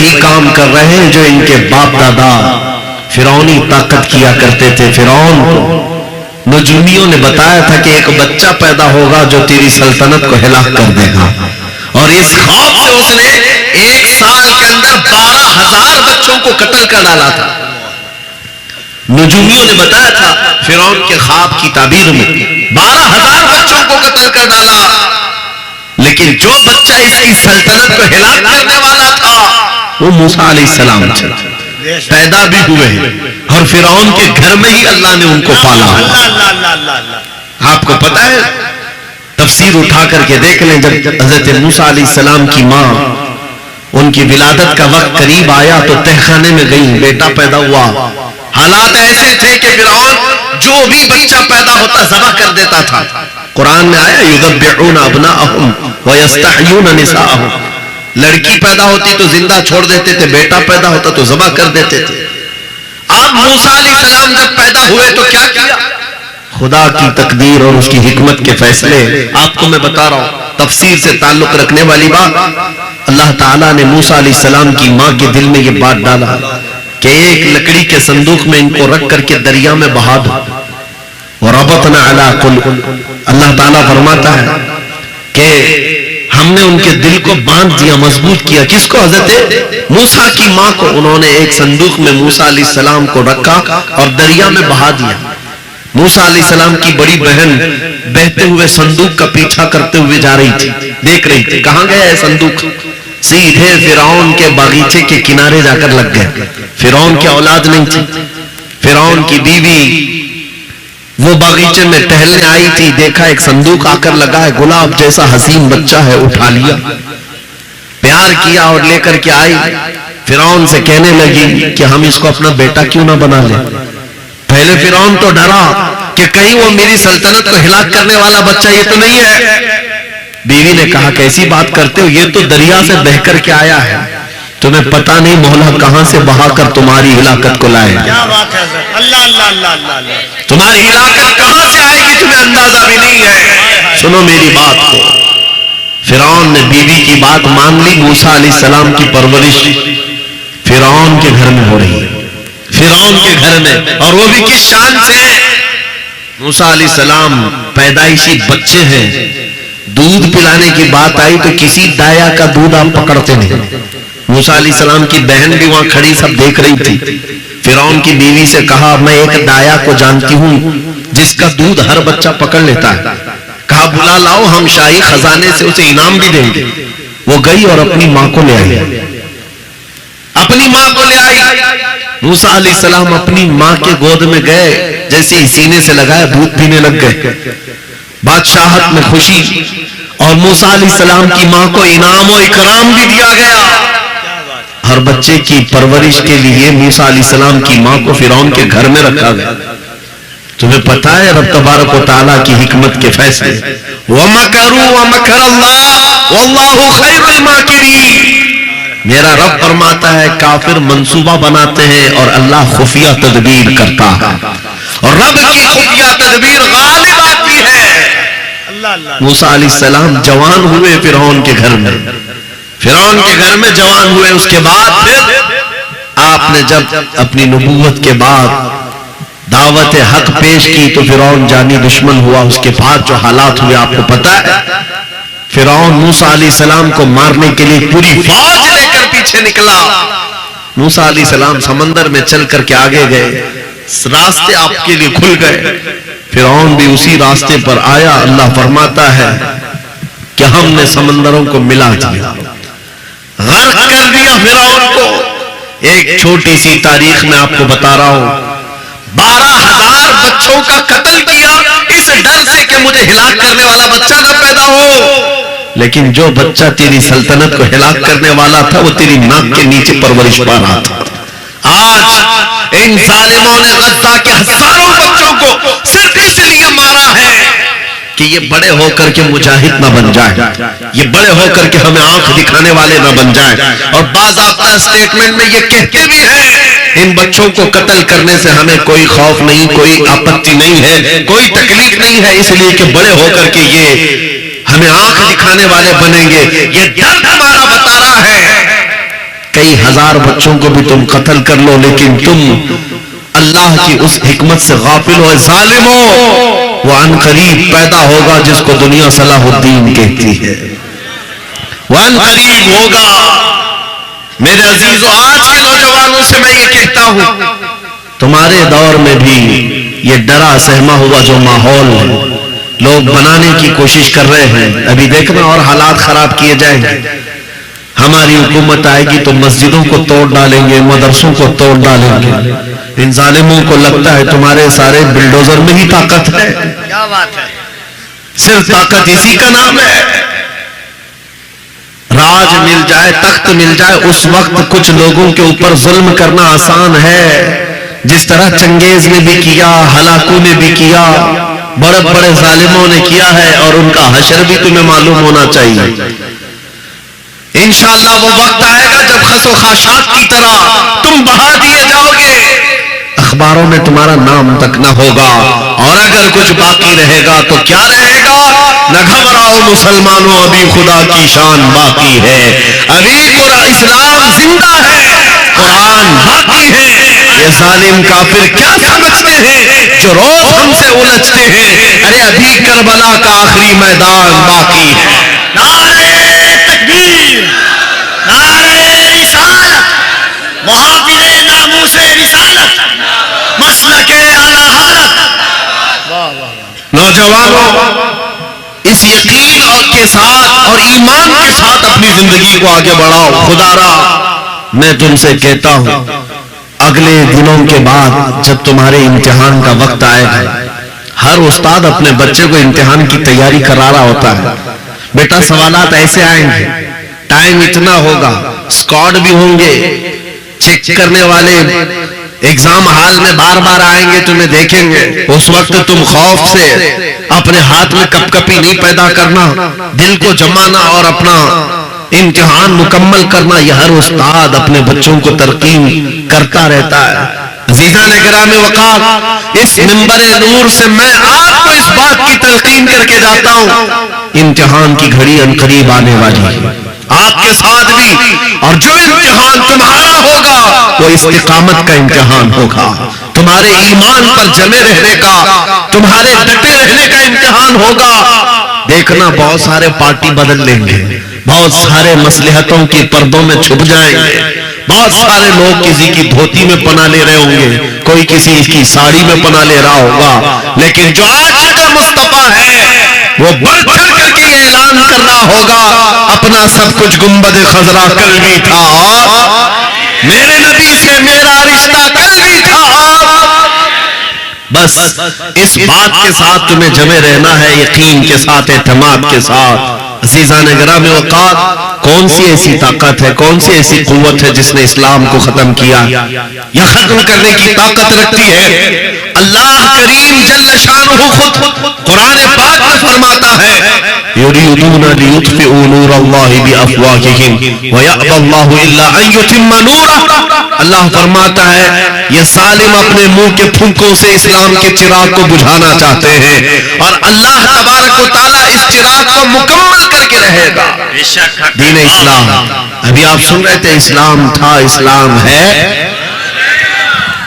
وہی کام کر رہے ہیں جو ان کے باپ دادا فرعونی طاقت کیا کرتے تھے. فرعون کو نجومیوں نے بتایا تھا کہ ایک بچہ پیدا ہوگا جو تیری سلطنت کو ہلاک کر دے گا، اور اس خوف سے اس نے 1 سال کے اندر 12,000 بچوں کو قتل کر ڈالا تھا. نجومیوں نے بتایا تھا فرعون کے خواب کی تعبیر میں 12,000 بچوں کو قتل کر ڈالا، لیکن جو بچہ اس کی سلطنت کو ہلاک کرنے والا تھا وہ موسیٰ علیہ السلام تھے. پیدا بھی ہوئے اور فرعون کے گھر میں ہی اللہ نے ان کو پالا. آپ کو پتا ہے، تفسیر اٹھا کر کے دیکھ لیں، جب حضرت موسیٰ علیہ السلام کی ماں ان کی ولادت کا وقت قریب آیا تو تہخانے میں گئی، بیٹا پیدا ہوا. حالات ایسے تھے کہ فرعون جو بھی بچہ پیدا ہوتا ذبح کر دیتا تھا. قرآن میں آیا یذبحون ابناءہم ویستحیون نساءہم، لڑکی پیدا ہوتی تو زندہ چھوڑ دیتے تھے، بیٹا پیدا ہوتا تو ذبح کر دیتے تھے. اب موسیٰ علیہ السلام جب پیدا ہوئے تو کیا کیا؟ خدا کی تقدیر اور اس کی حکمت کے فیصلے آپ کو میں بتا رہا ہوں. تفسیر سے تعلق رکھنے والی بات، اللہ تعالیٰ نے موسیٰ علیہ السلام کی ماں کے دل میں یہ بات ڈالا کہ ایک لکڑی کے صندوق میں ان کو رکھ کر کے دریا میں بہا دو. وَرَبَطْنَا عَلَىٰ قُلُوبِهِمْ، اللہ تعالیٰ فرماتا ہے کہ ہم نے ان کے دل کو باندھ دیا، مضبوط کیا. کس کو؟ حضرت موسیٰ کی ماں کو. انہوں نے ایک صندوق میں موسیٰ علیہ السلام کو رکھا اور دریا میں بہا دیا. موسیٰ علیہ السلام کی بڑی بہن بہتے ہوئے صندوق کا پیچھا کرتے ہوئے جا رہی تھی، دیکھ رہی تھی کہاں گیا ہے صندوق. سیدھے فرعون کے باغیچے کے کنارے جا کر لگ گئے. فرعون کی اولاد نہیں تھی، فرعون کی بیوی وہ باغیچے میں ٹہلنے آئی تھی، دیکھا ایک صندوق آ کر لگا ہے، گلاب جیسا حسین بچہ ہے، اٹھا لیا، پیار کیا اور لے کر کے آئی. فرعون سے کہنے لگی کہ ہم اس کو اپنا بیٹا کیوں نہ بنا لیں. پہلے فرعون تو ڈرا کہ کہیں وہ میری سلطنت کو ہلاک کرنے والا بچہ یہ تو نہیں ہے. بیوی نے کہا کیسی بات کرتے ہو، یہ تو دریا سے بہ کر کے آیا ہے، تمہیں پتا نہیں مولا کہاں سے بہا کر تمہاری ہلاکت کو لائے. کیا بات ہے حضرت، اللہ اللہ اللہ اللہ، تمہاری ہلاکت کہاں سے آئے گی تمہیں اندازہ بھی نہیں ہے. سنو میری بات کو. فرعون نے بیوی کی بات مان لی. موسیٰ علیہ السلام کی پرورش فرعون کے گھر میں ہو رہی ہے، فرعون کے گھر میں، اور وہ بھی کس شان سے. موسیٰ علیہ السلام پیدائشی بچے ہیں، دودھ پلانے کی بات آئی تو کسی دایا کا دودھ آپ پکڑتے نہیں. موسیٰ علیہ السلام کی بہن بھی وہاں کھڑی سب دیکھ رہی تھی. فرعون کی بیوی سے کہا میں ایک دایا کو جانتی ہوں جس کا دودھ ہر بچہ پکڑ لیتا ہے. کہا بلا لاؤ، ہم شاہی خزانے سے اسے انعام بھی دیں گے. وہ گئی اور اپنی ماں کو لے آئی، اپنی ماں کو لے آئی. موسیٰ علیہ السلام اپنی ماں کے گود میں گئے، جیسے ہی سینے سے لگایا دودھ پینے لگ گئے. بادشاہت میں خوشی، اور موسیٰ علیہ السلام کی ماں کو انعام و اکرام بھی دیا گیا. ہر بچے کی پرورش کے لیے موسیٰ علیہ السلام کی ماں کو فرعون کے گھر میں رکھا گیا. تمہیں پتا ہے رب تبارک و تعالیٰ کی حکمت کے فیصلے. وَمَكَرُوا وَمَكَرَ اللَّهُ وَاللَّهُ خَيْرُ الْمَاكِرِينَ. میرا رب فرماتا ہے کافر منصوبہ بناتے ہیں اور اللہ خفیہ تدبیر کرتا ہے، اور رب کی خفیہ تدبیر غالب آتی ہے. موسیٰ علیہ السلام جوان ہوئے فرعون کے گھر میں، فرعون کے گھر میں جوان ہوئے. اس کے بعد پھر آپ نے جب اپنی نبوت کے بعد دعوت حق پیش کی تو فرعون جانی دشمن ہوا. اس کے بعد جو حالات ہوئے آپ کو پتا ہے. فرعون موسیٰ علیہ السلام کو مارنے کے لیے پوری فوج لے کر پیچھے نکلا. موسیٰ علیہ السلام سمندر میں چل کر کے آگے گئے، راستے آپ کے لیے کھل گئے. فرعون بھی اسی راستے پر آیا. اللہ فرماتا ہے کہ ہم نے سمندروں کو ملا دیا، غرق کر دیا فرعون کو. ایک چھوٹی سی تاریخ میں آپ کو بتا رہا ہوں، 12,000 بچوں کا قتل کیا اس ڈر سے کہ مجھے ہلاک کرنے والا بچہ نہ پیدا ہو. لیکن جو بچہ تیری سلطنت کو ہلاک کرنے والا تھا وہ تیری ناک کے نیچے پرورش پا رہا تھا. آج ان ظالموں نے غزہ کے ہزاروں بچوں کو صرف اس لیے مارا ہے کہ یہ بڑے ہو کر کے مجاہد نہ بن جائے، یہ بڑے ہو کر کے ہمیں آنکھ دکھانے والے نہ بن جائیں. اور باضابطہ سٹیٹمنٹ میں یہ کہتے بھی ہیں ان بچوں کو قتل کرنے سے ہمیں کوئی خوف نہیں، کوئی آپتی نہیں ہے، کوئی تکلیف نہیں ہے، اس لیے کہ بڑے ہو کر کے یہ ہمیں آنکھ دکھانے والے بنیں گے. یہ درد ہمارا بتا رہا ہے کئی ہزار بچوں کو بھی تم قتل کر لو، لیکن تم اللہ کی اس حکمت سے غافل ہو، ظالم ہو۔ وہ عن قریب پیدا ہوگا جس کو دنیا صلاح الدین کہتی ہے، وہ عن قریب ہوگا۔ میرے عزیزو، آج کے نوجوانوں سے میں یہ کہتا ہوں، تمہارے دور میں بھی یہ ڈرا سہما ہوا جو ماحول ہے، لوگ بنانے کی کوشش کر رہے ہیں، ابھی دیکھنا اور حالات خراب کیے جائیں گے۔ ہماری حکومت آئے گی تو مسجدوں کو توڑ ڈالیں گے، مدرسوں کو توڑ ڈالیں گے۔ ان ظالموں کو لگتا ہے تمہارے سارے بلڈوزر میں ہی طاقت ہے، کیا بات ہے، صرف طاقت اسی کا نام ہے۔ راج مل جائے، تخت مل جائے، اس وقت کچھ لوگوں کے اوپر ظلم کرنا آسان ہے، جس طرح چنگیز نے بھی کیا، ہلاکو نے بھی کیا، بڑے بڑے ظالموں نے کیا ہے، اور ان کا حشر بھی تمہیں معلوم ہونا چاہیے۔ انشاءاللہ وہ وقت آئے گا جب خس و خاشاک کی طرح تم بہا دیے جاؤ گے، اخباروں میں تمہارا نام تک نہ ہوگا، اور اگر کچھ باقی رہے گا تو کیا رہے گا؟ نہ گھبراؤ مسلمانوں، ابھی خدا کی شان باقی ہے، ابھی اسلام زندہ ہے، قرآن باقی ہے۔ یہ ظالم کافر کیا سمجھتے ہیں جو روز ہم سے الجھتے ہیں؟ ارے ابھی کربلا کا آخری میدان باقی ہے۔ نعرہ تکبیر، نعرہ رسالت، محافظ ناموس رسالت، مسلک اعلی حالت۔ واہ واہ، نوجوانوں، اس یقین کے ساتھ اور ایمان کے ساتھ اپنی زندگی کو آگے بڑھاؤ۔ خدا را میں تم سے کہتا ہوں، اگلے دنوں کے بعد جب تمہارے امتحان کا وقت آئے گا، ہر استاد اپنے بچے کو امتحان کی تیاری کرا رہا ہوتا ہے، بیٹا سوالات ایسے آئیں گے، ٹائم اتنا ہوگا، اسکواڈ بھی ہوں گے، چیک کرنے والے ایگزام ہال میں بار بار آئیں گے، تمہیں دیکھیں گے۔ اس وقت تم خوف سے اپنے ہاتھ میں کپ کپی نہیں پیدا کرنا، دل کو جمانا اور اپنا امتحان مکمل کرنا، یہ ہر استاد اپنے بچوں کو ترقیم کرتا رہتا ہے۔ عزیزان گرامی وقار، اس منبر نور سے میں آپ کو اس بات کی تلقین کر کے جاتا ہوں، امتحان کی گھڑی ان قریب آنے والی ہے، آپ کے ساتھ بھی، اور جو امتحان تمہارا ہوگا وہ استقامت کا امتحان ہوگا، تمہارے ایمان پر جمے رہنے کا، تمہارے ڈٹے رہنے کا امتحان ہوگا۔ دیکھنا بہت سارے پارٹی بدل لیں گے، بہت سارے مصلحتوں کی پردوں میں چھپ جائیں گے، بہت سارے لوگ کسی کی دھوتی میں پناہ لے رہے ہوں گے، کوئی کسی کی ساڑی میں پناہ لے رہا ہوگا، لیکن جو آج کا مصطفیٰ ہے وہ بڑھ چڑھ کر کے یہ اعلان کر رہا ہوگا، اپنا سب کچھ گنبد خضرا کل بھی تھا، میرے نبی سے میرا رشتہ کل بھی تھا۔ بس اس بات کے ساتھ تمہیں جمے رہنا ہے، یقین کے ساتھ، اعتماد کے ساتھ۔ عزیزان گرامی وقار، کون سی ایسی طاقت ہے، کون سی ایسی قوت ہے جس نے اسلام کو ختم کیا یا ختم کرنے کی طاقت رکھتی ہے؟ اللہ کریم جل شانہ خود قرآن پاک میں فرماتا ہے، یریدون لیطفئوا نور اللہ بافواہہم ویأبی اللہ الا ان یتم نورہ۔ اللہ فرماتا ہے یہ ظالم اپنے منہ کے پھونکوں سے اسلام کے چراغ کو بجھانا چاہتے ہیں، اور اللہ تبارک و تعالیٰ اس چراغ کو مکمل کر کے رہے گا۔ دین اسلام، ابھی آپ سن رہے تھے، اسلام تھا، اسلام ہے،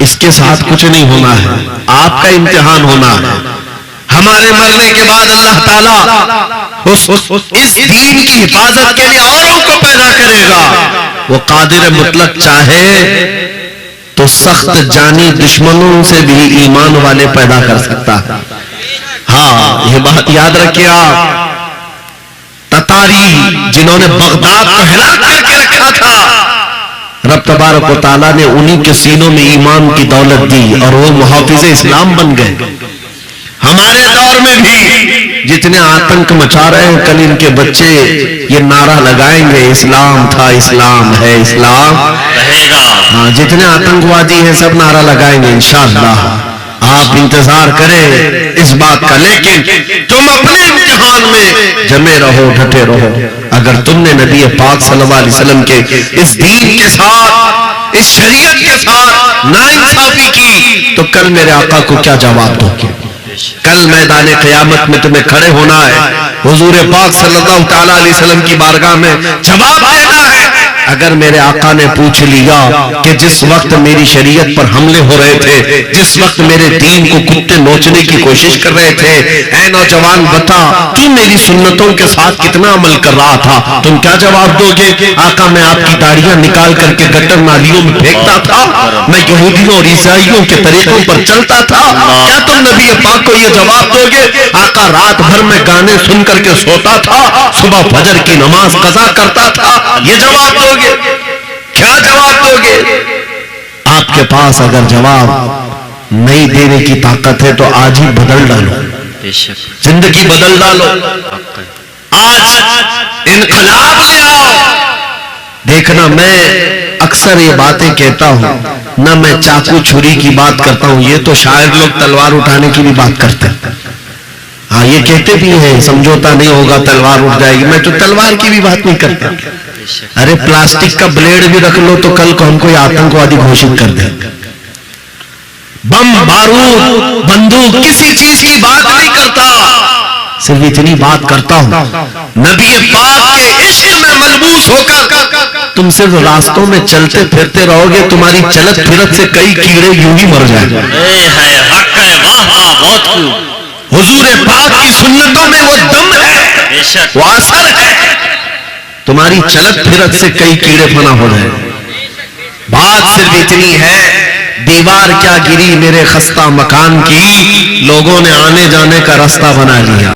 اس کے ساتھ کچھ نہیں ہونا ہے، آپ کا امتحان ہونا ہے۔ ہمارے مرنے کے بعد اللہ تعالیٰ اس دین کی حفاظت کے لیے اوروں کو پیدا کرے گا۔ وہ قادر مطلق چاہے تو سخت جانی دشمنوں سے بھی ایمان والے پیدا کر سکتا ہے۔ ہاں، یہ بات یاد رکھیے آپ، تتاری جنہوں نے بغداد کو ہلاک کر کے رکھا تھا، رب تبارک و تعالیٰ نے انہی کے سینوں میں ایمان کی دولت دی اور وہ محافظ اسلام بن گئے۔ ہمارے دور میں بھی جتنے آتنک مچا رہے ہیں، کل ان کے بچے یہ نعرہ لگائیں گے، اسلام تھا، اسلام ہے، اسلام رہے گا۔ ہاں، جتنے آتنکوادی ہیں سب نعرہ لگائیں گے انشاءاللہ۔ آپ انتظار کریں اس بات کا، لیکن تم اپنے امتحان میں جمے رہو، ڈٹے رہو۔ اگر تم نے نبی پاک صلی اللہ علیہ وسلم کے اس دین کے ساتھ، اس شریعت کے ساتھ ناانصافی کی تو کل میرے آقا کو کیا جواب دو گے؟ کل میدان قیامت میں تمہیں کھڑے ہونا ہے، حضور پاک صلی اللہ تعالیٰ علیہ وسلم کی بارگاہ میں جواب دینا ہے۔ اگر میرے آقا نے پوچھ لیا کہ جس وقت میری شریعت پر حملے ہو رہے تھے، جس وقت میرے دین کو کتے نوچنے کی کوشش کر رہے تھے، اے نوجوان بتا تو میری سنتوں کے ساتھ کتنا عمل کر رہا تھا، تم کیا جواب دو گے؟ آقا میں آپ کی داڑیاں نکال کر کے گٹر نالیوں میں پھینکتا تھا، میں یہودیوں اور عیسائیوں کے طریقوں پر چلتا تھا، کیا تم نبی پاک کو یہ جواب دو گے؟ آقا رات بھر میں گانے سن کر کے سوتا تھا، صبح فجر کی نماز قضا کرتا تھا، یہ جواب دو گے؟ کیا جواب دو گے؟ آپ کے پاس اگر جواب نہیں دینے کی طاقت ہے تو آج ہی بدل ڈالو، زندگی بدل ڈالو، آج انقلاب لے آؤ۔ دیکھنا میں اکثر یہ باتیں کہتا ہوں، نہ میں چاقو چھری کی بات کرتا ہوں، یہ تو شاعر لوگ تلوار اٹھانے کی بھی بات کرتے ہیں، ہاں یہ کہتے بھی ہیں سمجھوتا نہیں ہوگا تلوار اٹھ جائے گی، میں تو تلوار کی بھی بات نہیں کرتا۔ ارے پلاسٹک کا بلیڈ بھی رکھ لو تو کل کو ہم کو آتنکوادی گھوشت کر دیں، بم بارود بندوق کسی چیز کی بات نہیں کرتا، صرف اتنی بات کرتا ہوں نبی پاک کے عشق میں ملبوس ہو کر تم صرف راستوں میں چلتے پھرتے رہو گے، تمہاری چلت پھرت سے کئی کیڑے یوں ہی مر جائیں گے۔ حضور پاک کی سنتوں میں وہ دم ہے، وہ اثر ہے، تمہاری چلت پھرت سے کئی کیڑے پناہ ہو جائیں۔ بات صرف اتنی ہے، دیوار کیا گری میرے خستہ مکان کی، لوگوں نے آنے جانے کا راستہ بنا لیا۔